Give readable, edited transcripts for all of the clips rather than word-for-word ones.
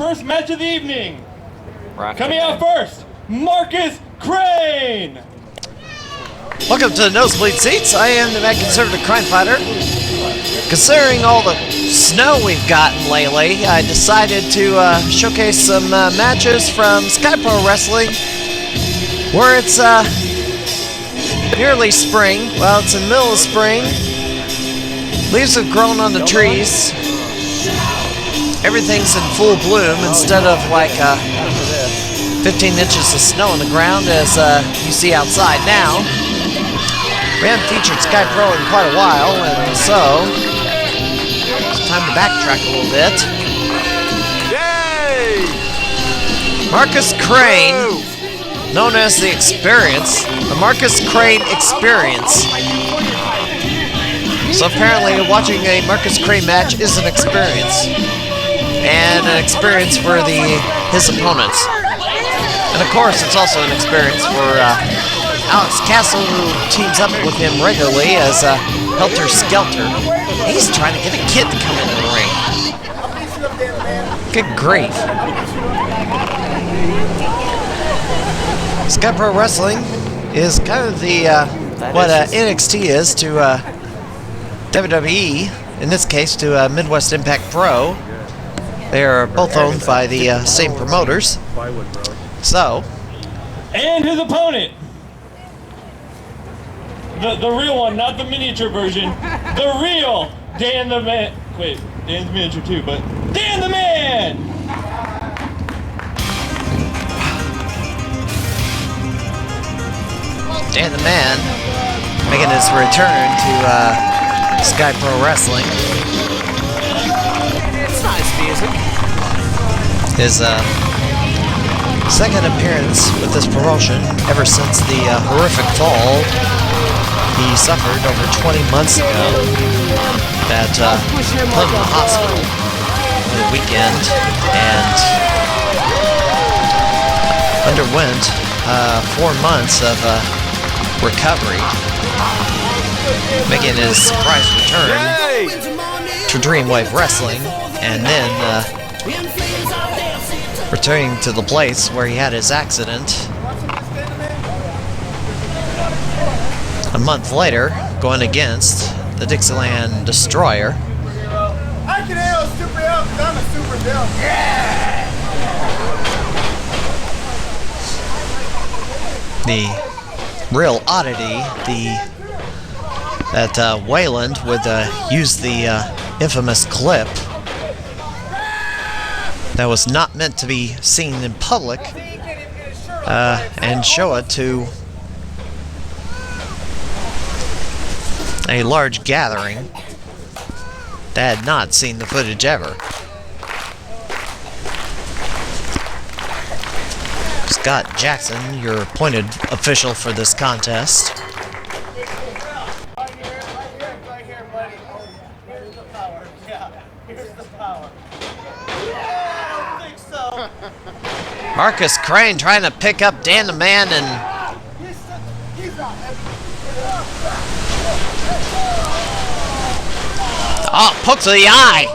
first match of the evening. Coming out first, Markus Crane. Welcome to the Nosebleed Seats. I am the Mad Conservative Crime Fighter. Considering all the snow we've gotten lately, I decided to showcase some matches from Sky Pro Wrestling, where it's nearly spring. Well, it's in the middle of spring. Leaves have grown on the trees. Everything's in full bloom instead of like 15 inches of snow on the ground as you see outside now. We haven't featured Sky Pro in quite a while, and so it's time to backtrack a little bit. Yay! Markus Crane, known as the Experience, the Markus Crane Experience. So apparently watching a Markus Crane match is an experience, and an experience for his opponents. And of course it's also an experience for Alex Castle, who teams up with him regularly as Helter Skelter. He's trying to get a kid to come into the ring. Good grief. Sky Pro Wrestling is kind of the what NXT is to WWE, in this case to Midwest Impact Pro. They are both owned by the same promoters. So, and his opponent, the real one, not the miniature version, the real Dan the Man. Wait, Dan's miniature too, but Dan the Man! Dan the Man making his return to Sky Pro Wrestling. It's nice music. His second appearance with this promotion ever since the horrific fall he suffered over 20 months ago that put him in the hospital for the weekend and underwent 4 months of recovery, making his surprise return to Dreamwave Wrestling, and then returning to the place where he had his accident a month later, going against the Dixieland Destroyer. I can handle super help because I'm a super help. The real oddity, that Wayland would use the infamous clip that was not meant to be seen in public and show it to a large gathering that had not seen the footage ever. Scott Jackson, your appointed official for this contest. Right here, buddy. Here's the power. Yeah, here's the power. Yeah, I don't think so. Markus Crane trying to pick up Dan the Man, and He's not. poke to the eye.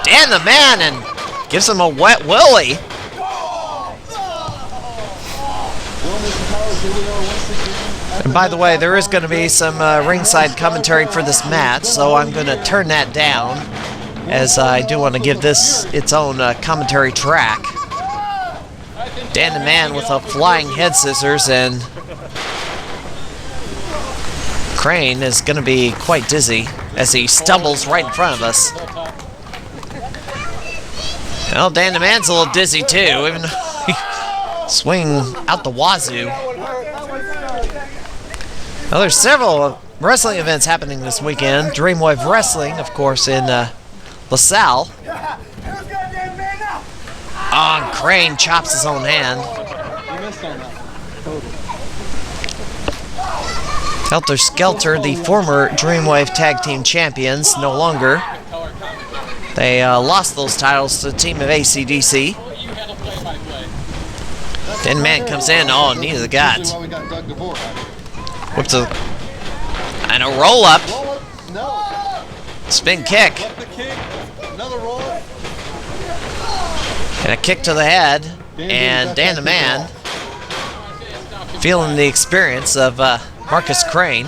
Dan the Man, and gives him a wet willy. And by the way, there is going to be some ringside commentary for this match, so I'm going to turn that down, as I do want to give this its own commentary track. Dan the Man with a flying head scissors, and Crane is going to be quite dizzy as he stumbles right in front of us. Well, Dan the Man's a little dizzy too, even though he swing out the wazoo. Now, there's several wrestling events happening this weekend. Dreamwave Wrestling, of course, in LaSalle. Oh, and Crane chops his own hand. Helter Skelter, the former Dreamwave Tag Team Champions, no longer. They lost those titles to the team of AC/DC. Dan Man comes in. Oh, knee to the gut. Whoops, and a roll up. Spin kick. And a kick to the head. And Dan the Man, feeling the experience of Markus Crane.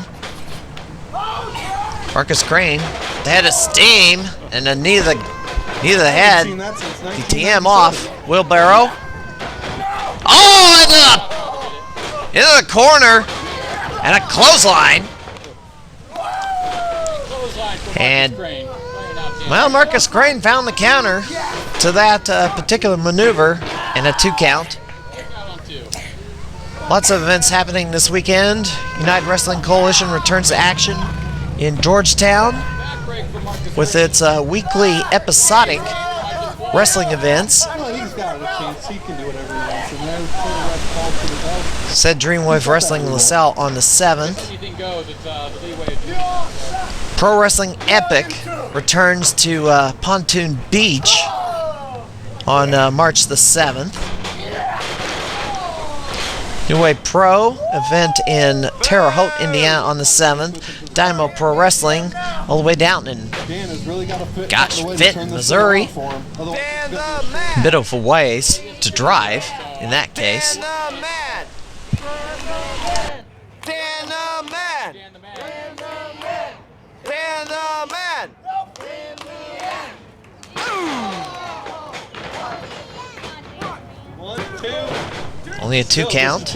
Markus Crane, the head of steam, and a knee to the head. DTM off. Wheelbarrow. Oh, into the corner. And a clothesline. And, well, Markus Crane found the counter to that particular maneuver and a 2 count. Lots of events happening this weekend. United Wrestling Coalition returns to action in Georgetown with its weekly episodic wrestling events. Said Dreamwave Wrestling LaSalle on the 7th. Pro Wrestling Epic returns to Pontoon Beach on March the 7th. New Wave Pro event in Terre Haute, Indiana on the 7th. Dynamo Pro Wrestling all the way down in, Fenton, Missouri. Bit of a ways to drive in that case. Only a 2 count.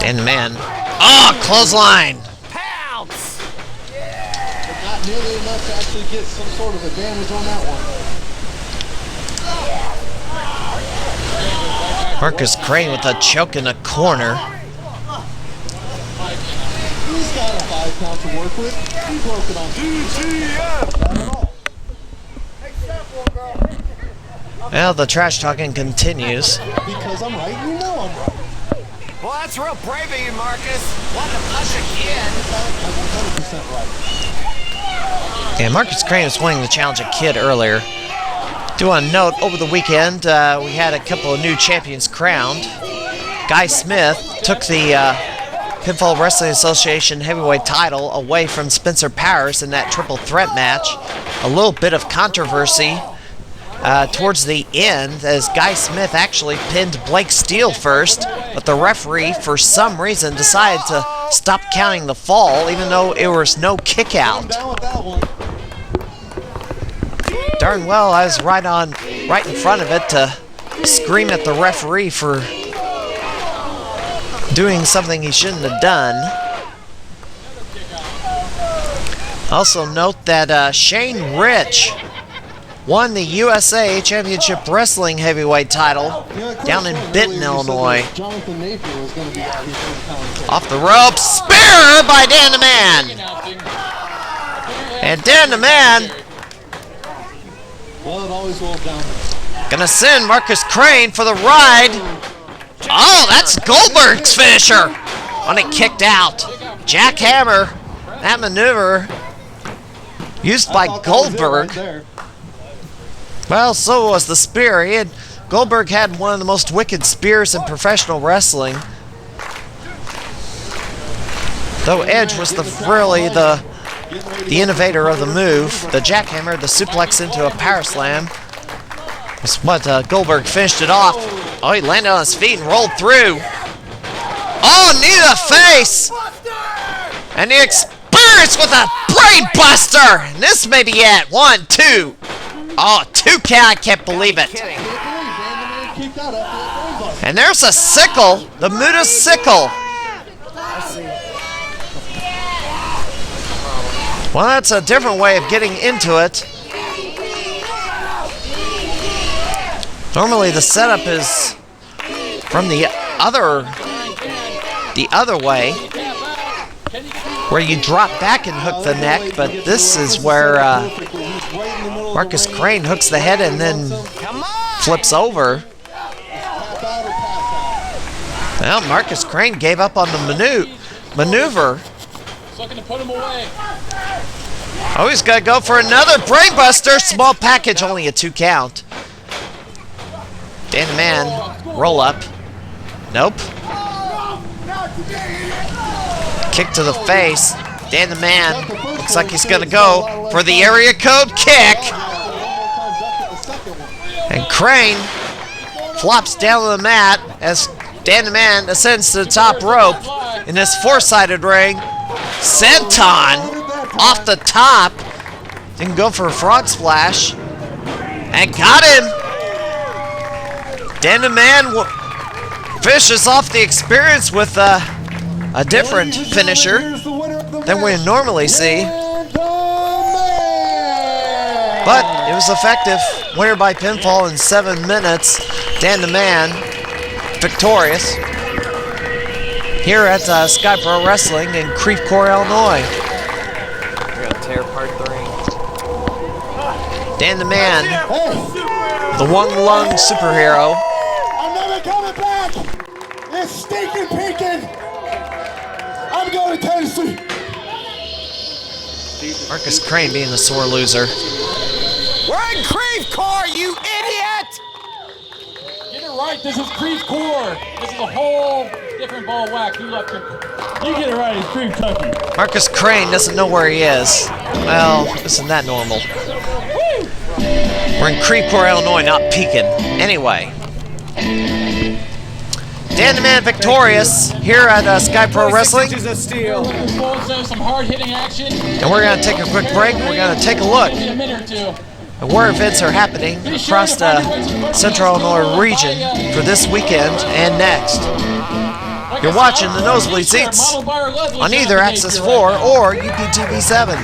Dan the Man. Oh, clothesline! Pounce! But not nearly enough to actually get some sort of a damage on that one. Markus Crane with a choke in the corner. He's got a 5 count to work with. He broke it on DTM. Well, the trash talking continues. Because I'm right, you know I'm right. Well, that's real brave of you, Marcus. What to push a kid? I'm 100% right. Yeah, Markus Crane was winning the challenge a kid earlier. Do want to note, over the weekend, we had a couple of new champions crowned. Guy Smith took the Pinfall Wrestling Association heavyweight title away from Spencer Powers in that triple threat match. A little bit of controversy towards the end, as Guy Smith actually pinned Blake Steele first, but the referee, for some reason, decided to stop counting the fall, even though it was no kick out. Darn well, I was right in front of it to scream at the referee for doing something he shouldn't have done. Also note that Shane Rich won the USA Championship Wrestling Heavyweight title down in Benton, Illinois. Off the rope, spear by Dan the Man. And Dan the Man gonna send Markus Crane for the ride. Oh, that's Goldberg's finisher when it kicked out. Jackhammer, that maneuver used by Goldberg. Well, so was the spear. Goldberg had one of the most wicked spears in professional wrestling. Though Edge was really the innovator of the move. The jackhammer, the suplex into a power slam, was what Goldberg finished it off. Oh, he landed on his feet and rolled through. Oh, knee to the face! And the experience with a brain buster! And this may be it. 1, 2. Oh, 2 count, I can't believe it. And there's a sickle, the Muda sickle. Well, that's a different way of getting into it. Normally the setup is from the other way, where you drop back and hook the neck, but this is where Markus Crane hooks the head and then flips over. Well, Markus Crane gave up on the maneuver. Oh, he's got to go for another brainbuster. Small package, only a 2 count. Dan the Man, roll up. Nope. Kick to the face. Dan the Man looks like he's going to go for the area code kick. And Crane flops down to the mat as Dan the Man ascends to the top rope in this four-sided ring. Senton off the top. Didn't go for a frog splash. And got him. Dan the Man finishes off the experience with a different finisher than we normally see. But it was effective. Winner by pinfall in 7 minutes. Dan the Man victorious here at Sky Pro Wrestling in Creve Couer, Illinois. We're gonna tear apart the ring. Dan the Man, the one-lung superhero. I'm never coming back! It's stinking peeking! I'm going to Tennessee! Markus Crane being the sore loser. We're in Creve Couer, you idiot! Get it right. This is Creve Couer. This is a whole different ball of wax. You get it right. It's Creve Country. Markus Crane doesn't know where he is. Well, isn't that normal? We're in Creve Couer, Illinois, not Pekin. Anyway. Dan the Man victorious here at Sky Pro Wrestling. Some hard-hitting action. And we're going to take a quick break. We're going to take a look In a minute or two. at where events are happening across the Central Illinois region for this weekend and next. You're watching the Nosebleed Seats on either Access 4 or UPTV 7.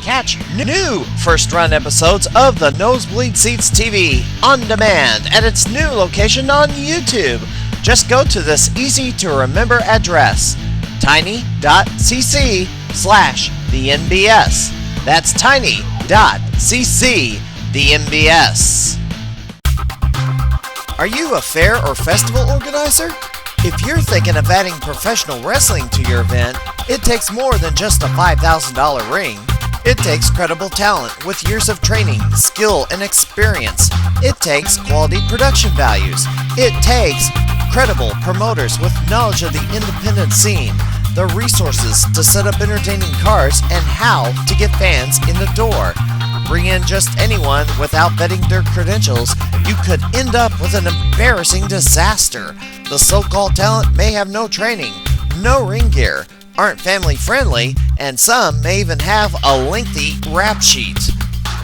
Catch new first-run episodes of the Nosebleed Seats TV on demand at its new location on YouTube. Just go to this easy-to-remember address, tiny.cc/TheNBS. That's tiny.cc/TheNBS. Are you a fair or festival organizer? If you're thinking of adding professional wrestling to your event, it takes more than just a $5,000 ring. It takes credible talent with years of training, skill, and experience. It takes quality production values. It takes credible promoters with knowledge of the independent scene, the resources to set up entertaining cards, and how to get fans in the door. Bring in just anyone without vetting their credentials, you could end up with an embarrassing disaster. The so-called talent may have no training, no ring gear, aren't family friendly, and some may even have a lengthy rap sheet.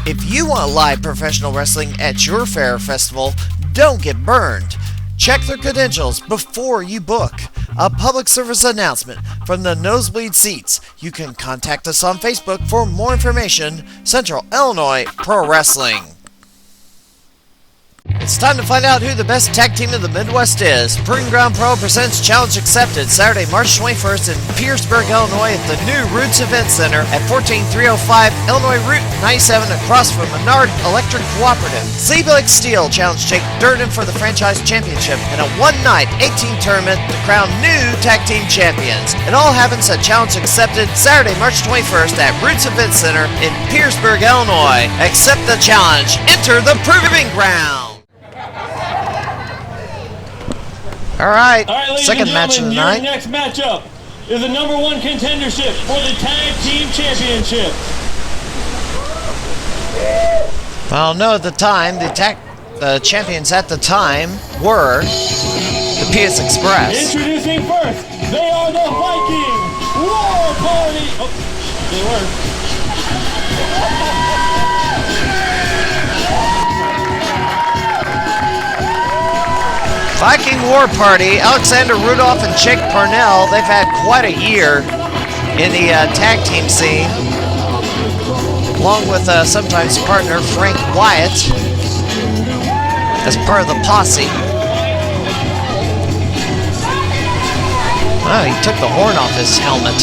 If you want live professional wrestling at your fair or festival, don't get burned. Check their credentials before you book. A public service announcement from the Nosebleed Seats. You can contact us on Facebook for more information. Central Illinois Pro Wrestling. It's time to find out who the best tag team of the Midwest is. Proving Ground Pro presents Challenge Accepted Saturday, March 21st in Petersburg, Illinois at the new Roots Event Center at 14305 Illinois Route 97 across from Menard Electric Cooperative. Seablake Steel challenge Jake Durden for the Franchise Championship and a one-night 18 tournament to crown new tag team champions. It all happens at Challenge Accepted Saturday, March 21st at Roots Event Center in Petersburg, Illinois. Accept the challenge. Enter the Proving Ground. All right, ladies second and match of the gentlemen, night. your next matchup is the #1 contendership for the Tag Team Championship. Well, no, at the time, the champions at the time were the UPS Express. Introducing first, they are the Viking War Party. Oh, they were. Viking War Party, Alexander Rudolph and Jake Parnell, they've had quite a year in the tag team scene, along with sometimes partner Frank Wyatt as part of the posse. Wow, he took the horn off his helmet.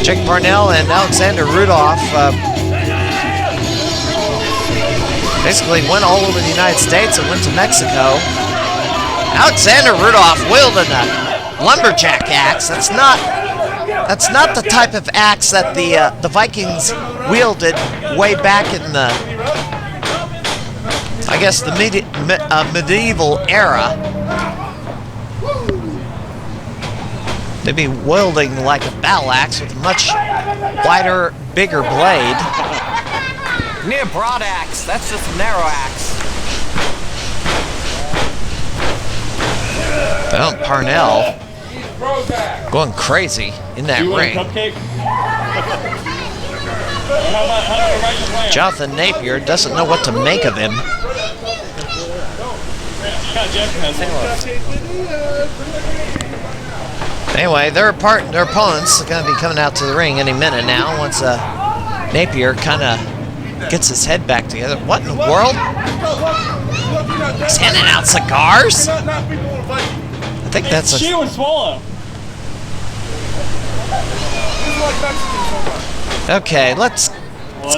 Jake Parnell and Alexander Rudolph basically went all over the United States and went to Mexico. Alexander Rudolph wielded a lumberjack axe. That's not the type of axe that the Vikings wielded way back in the, I guess, the medieval era. They'd be wielding like a battle axe with a much wider, bigger blade. Near broad axe. That's just a narrow axe. Well, Parnell going crazy in that You want a ring. cupcake? How about Jonathan Napier doesn't know what to make of him. Anyway, their opponents are going to be coming out to the ring any minute now once Napier kind of gets his head back together. What in the world? He's handing out cigars? I think that's She a... would swallow. Okay, let's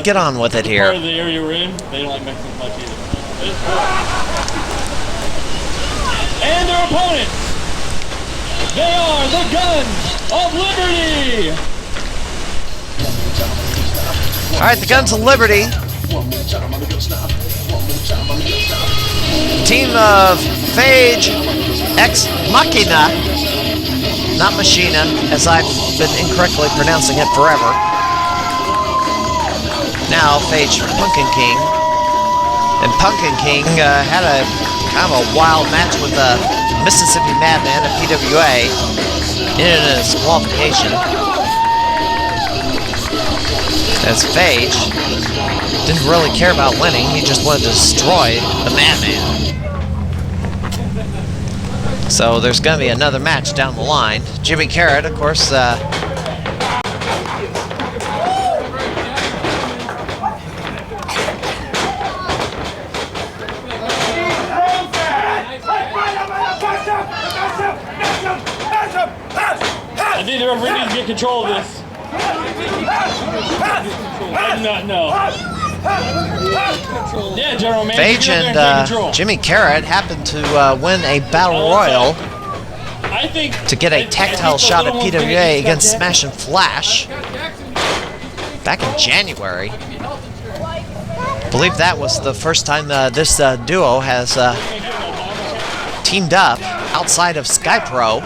get on with it Part here. of the area we're in, they don't like Mexicans much either. And their opponents, they are the Guns of Liberty. All right, the Guns of Liberty. Team of Phage Ex Machina, not Machina, as I've been incorrectly pronouncing it forever. Now Phage Pumpkin King. And Pumpkin King had a kind of a wild match with Mississippi Madman at PWA in a disqualification. As Phage didn't really care about winning, he just wanted to destroy the Madman. So there's going to be another match down the line. Jimmy Carrot, of course, I think the referee needs to get control of this. I do not know. Yeah, General Manager. Phage get up there and take and control. Jimmy Carrot happened to win a Battle Royal I think to get a tactile shot at PWA against Smash and Flash back in January. I believe that was the first time this duo has teamed up outside of SkyPro.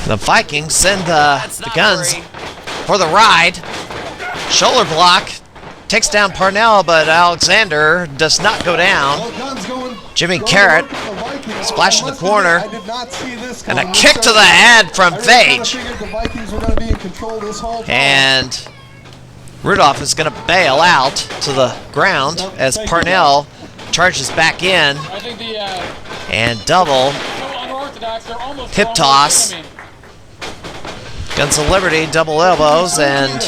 The Vikings send the Guns for the ride. Shoulder block takes down Parnell, but Alexander does not go down. Jimmy Carrot splash in the corner, and a kick to the head from Phage. And Rudolph is going to bail out to the ground as Parnell charges back in and double hip toss. Guns of Liberty, double elbows, and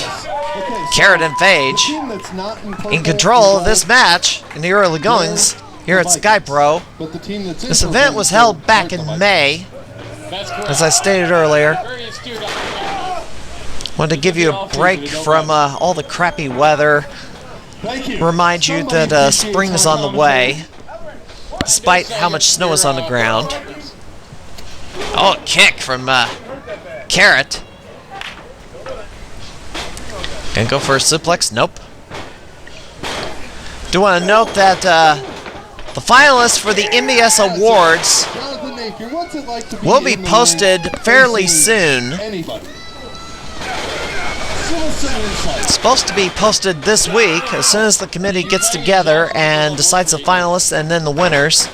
Carrot and Phage in control of this match in the early goings here at SkyPro. This event was held back in May, as I stated earlier. Wanted to give you a break from all the crappy weather. Remind you that spring is on the way, despite how much snow is on the ground. Oh, a kick from Carrot. Gonna go for a suplex? Nope. Do want to note that the finalists for the MBS Awards will be posted fairly soon. It's supposed to be posted this week as soon as the committee gets together and decides the finalists and then the winners.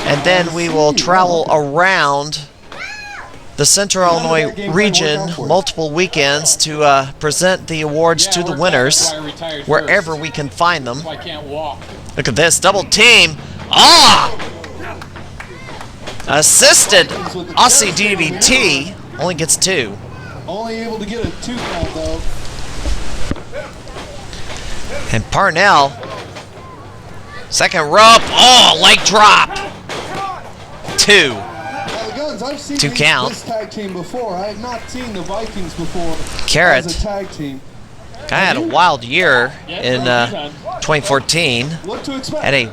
And then we will travel around the Central Illinois region multiple weekends to present the awards to the winners wherever we can find them. Look at this, double team. Ah! Assisted Aussie DDT only gets 2. Only able to get a 2 count though. And Parnell, second rope. Oh, leg drop. 2. I've seen 2 count. This tag team before. I have not seen the Vikings before Carrot. as a tag team. Kind of had a wild year in 2014. What to expect? Had a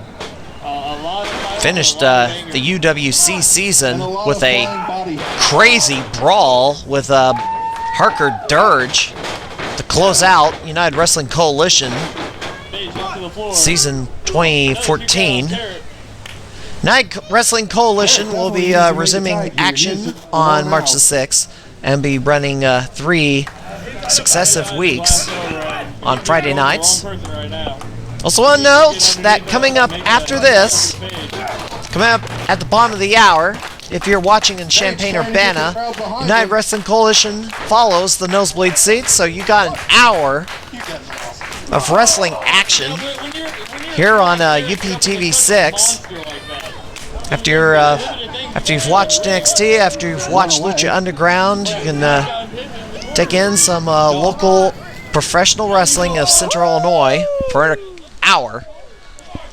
finished the UWC season with a crazy brawl with Harker Dirge to close out United Wrestling Coalition season 2014. United Wrestling Coalition will be resuming action on March the 6th and be running 3 successive weeks on Friday nights. Also want to note that coming up after this, coming up at the bottom of the hour, if you're watching in Champaign-Urbana, United Wrestling Coalition follows the nosebleed seats, so you got an hour of wrestling action here on UPTV 6. After you've watched NXT, after you've watched Lucha Underground, you can take in some local professional wrestling of Central Illinois for an hour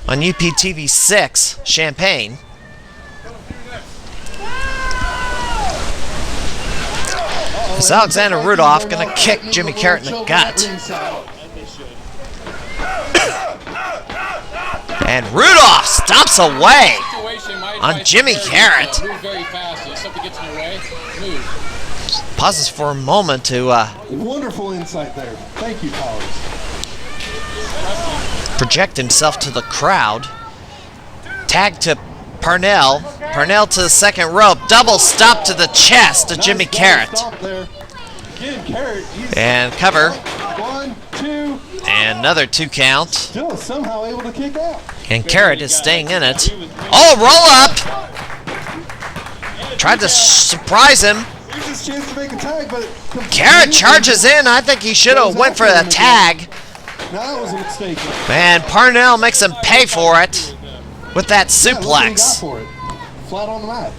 on UPTV 6 Champaign. It's Alexander Rudolph gonna kick Jimmy Carrot in the gut. And Rudolph stomps away on Jimmy Carrot. Pauses for a moment to wonderful insight there. Thank you, Powers. Project himself to the crowd. Tag to Parnell. Parnell to the second rope. Double stop to the chest to Jimmy Carrot. And cover. 1, 2. And another 2 count. Still somehow able to kick out. And Carrot is staying in it. Oh, roll up! Tried to surprise him. Here's his chance to make a tag, but Carrot charges in. I think he should have went for the tag. No, that was a mistake. And Parnell makes him pay for it with that suplex. For it. Flat on the mat.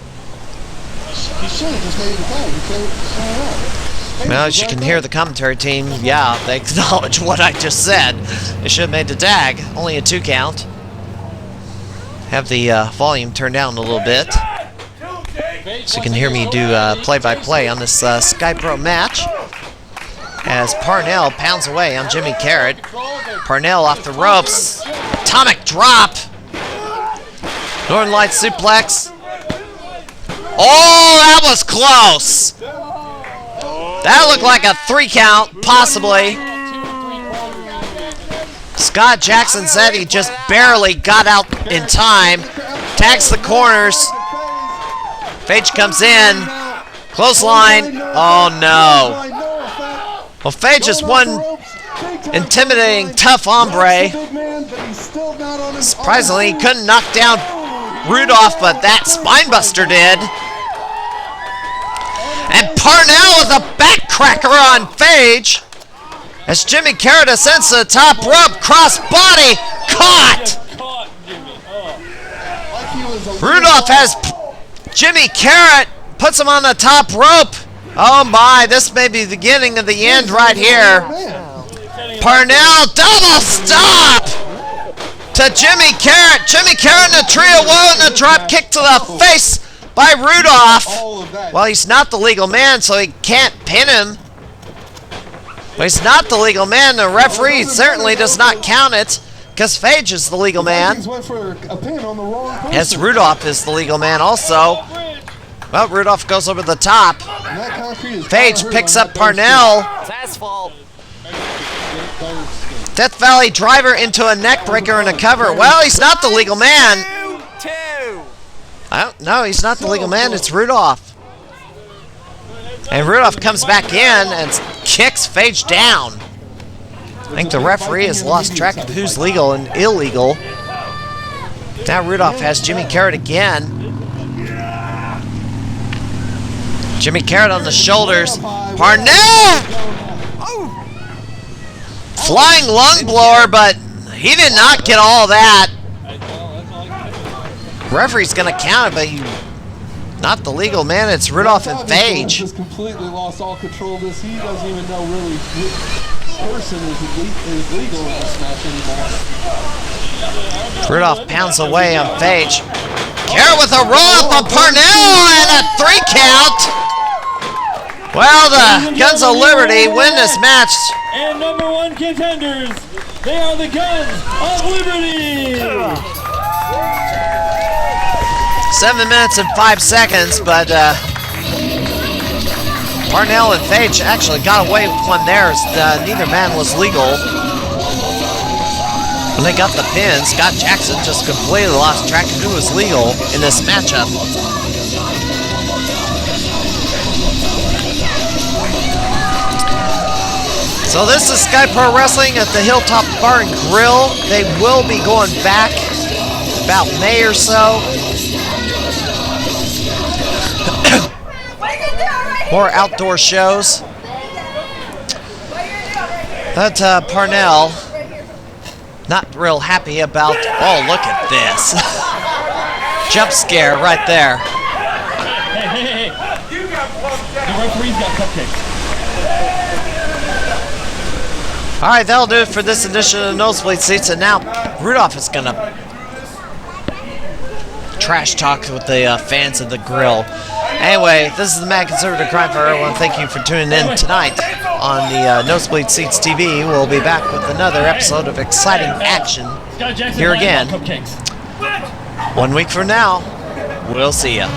He should have just made the tag. He could have Well, as you can hear the commentary team, yeah, they acknowledge what I just said. They should have made the tag. Only a 2 count. Have the volume turned down a little bit, so you can hear me do play-by-play on this Sky Pro match. As Parnell pounds away on Jimmy Carrot. Parnell off the ropes. Atomic drop. Northern Lights suplex. Oh, that was close. That looked like a 3 count, possibly. Scott Jackson said he just barely got out in time. Tags the corners. Phage comes in. Clothesline. Oh no. Well, Phage is one intimidating, tough hombre. Surprisingly, he couldn't knock down Rudolph, but that spinebuster did. And Parnell with a backcracker on Phage. As Jimmy Carrot ascends to the top rope, cross body, caught! Rudolph has Jimmy Carrot, puts him on the top rope. Oh my, this may be the beginning of the end right here. Parnell, double stop to Jimmy Carrot. Jimmy Carrot in a trio woe and a drop kick to the face by Rudolph. Well, he's not the legal man, so he can't pin him. But he's not the legal man. The referee certainly does not count it, because Phage is the legal man. Yes, Rudolph is the legal man also. Well, Rudolph goes over the top. Phage picks up Parnell. Death Valley driver into a neckbreaker and a cover. Well, he's not the legal man. No, he's not the legal man. It's Rudolph. And Rudolph comes back in and kicks Phage down. I think the referee has lost track of who's legal and illegal. Now Rudolph has Jimmy Carrot again. Jimmy Carrot on the shoulders. Parnell! Flying lung blower, but he did not get all that. Referee's gonna count it, but not the legal man. It's Rudolph and Phage. Just completely lost all control of this. He doesn't even know really which person is legal in this match anymore. Rudolph pounds away on Phage. Carrot with a roll up on Parnell and a 3 count. Well, the Guns of Liberty win this match. And #1 contenders, they are the Guns of Liberty. 7 minutes and 5 seconds, but Parnell and Phage actually got away with one there. Neither man was legal. When they got the pin, Scott Jackson just completely lost track of who was legal in this matchup. So this is Sky Pro Wrestling at the Hilltop Bar and Grill. They will be going back about May or so. More outdoor shows. But Parnell, not real happy about, oh, look at this. Jump scare right there. Hey. The referee's got cupcakes. All right, that'll do it for this edition of Nosebleed Seats. And now Rudolph is going to trash talk with the fans of the grill. Anyway, this is the Mad Conservative Crime Fighter. I want to thank you for tuning in tonight on the Nosebleed Seats TV. We'll be back with another episode of exciting action here again. 1 week1 week from now. We'll see ya.